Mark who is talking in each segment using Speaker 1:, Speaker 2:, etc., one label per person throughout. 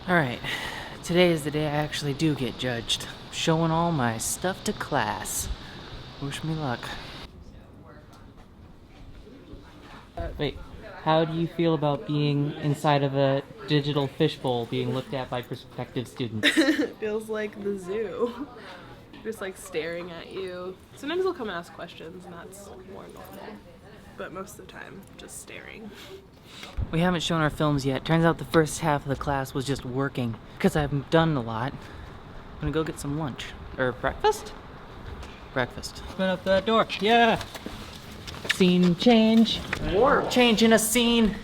Speaker 1: Alright, today is the day I actually do get judged. Showing all my stuff to class. Wish me luck. Wait, how do you feel about being inside of a digital fishbowl being looked at by prospective students?
Speaker 2: It feels like the zoo. Just like staring at you. Sometimes they'll come and ask questions and that's more normal. But most of the time, just staring.
Speaker 1: We haven't shown our films yet. Turns out the first half of the class was just working. Because I've done a lot. I'm gonna go get some lunch. Or breakfast? Breakfast. Open up that door. Yeah! Scene change. Warp. Change in a scene.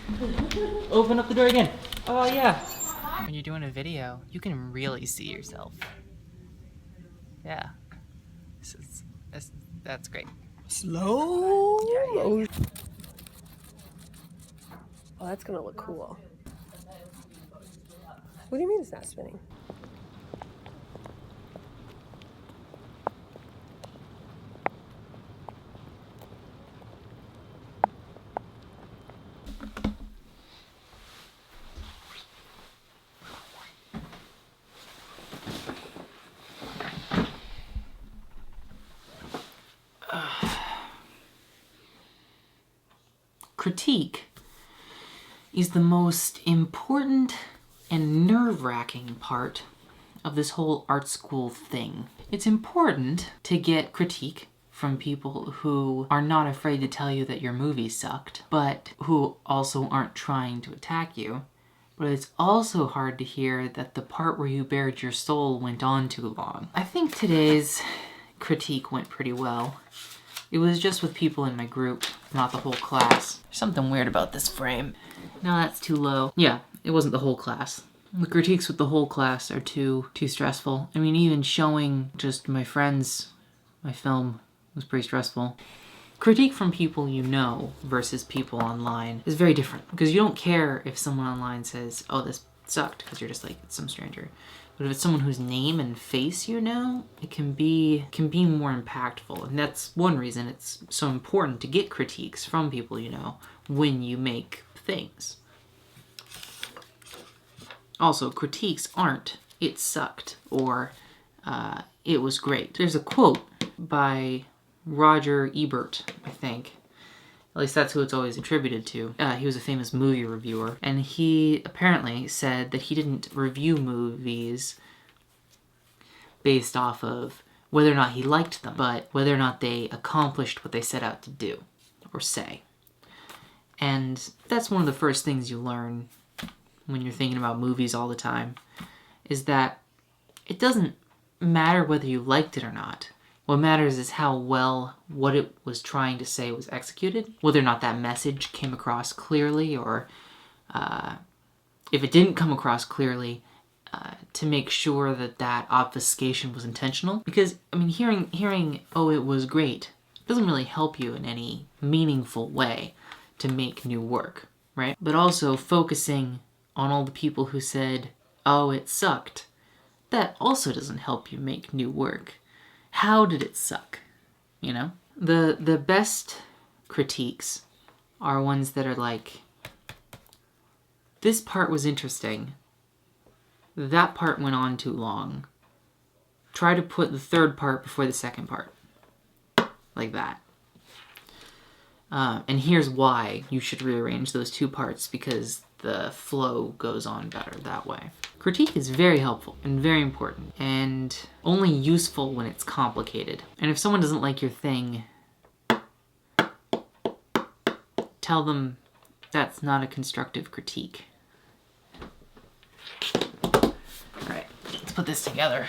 Speaker 1: Open up the door again. Oh yeah. When you're doing a video, you can really see yourself. Yeah. That's great.
Speaker 2: Slow.
Speaker 1: Yeah.
Speaker 2: Oh, that's gonna look cool. What do you mean it's not spinning?
Speaker 1: Critique is the most important and nerve-wracking part of this whole art school thing. It's important to get critique from people who are not afraid to tell you that your movie sucked, but who also aren't trying to attack you. But it's also hard to hear that the part where you bared your soul went on too long. I think today's critique went pretty well. It was just with people in my group, not the whole class. There's something weird about this frame. No, that's too low. Yeah, it wasn't the whole class. The critiques with the whole class are too stressful. I mean, even showing just my friends my film was pretty stressful. Critique from people you know versus people online is very different, because you don't care if someone online says, oh, this sucked, because you're just like, it's some stranger. But if it's someone whose name and face you know, it can be more impactful. And that's one reason it's so important to get critiques from people you know when you make things. Also, critiques aren't, it sucked, or it was great. There's a quote by Roger Ebert, I think. At least that's who it's always attributed to. He was a famous movie reviewer, and he apparently said that he didn't review movies based off of whether or not he liked them, but whether or not they accomplished what they set out to do or say. And that's one of the first things you learn when you're thinking about movies all the time, is that it doesn't matter whether you liked it or not. What matters is how well what it was trying to say was executed, whether or not that message came across clearly, or if it didn't come across clearly, to make sure that that obfuscation was intentional. Because, I mean, hearing, oh, it was great, doesn't really help you in any meaningful way to make new work, right? But also focusing on all the people who said, oh, it sucked, that also doesn't help you make new work. How did it suck? You know? The best critiques are ones that are like, this part was interesting, that part went on too long, try to put the third part before the second part. Like that. And here's why you should rearrange those two parts, because the flow goes on better that way. Critique is very helpful and very important, and only useful when it's complicated. And if someone doesn't like your thing, tell them that's not a constructive critique. Alright, let's put this together.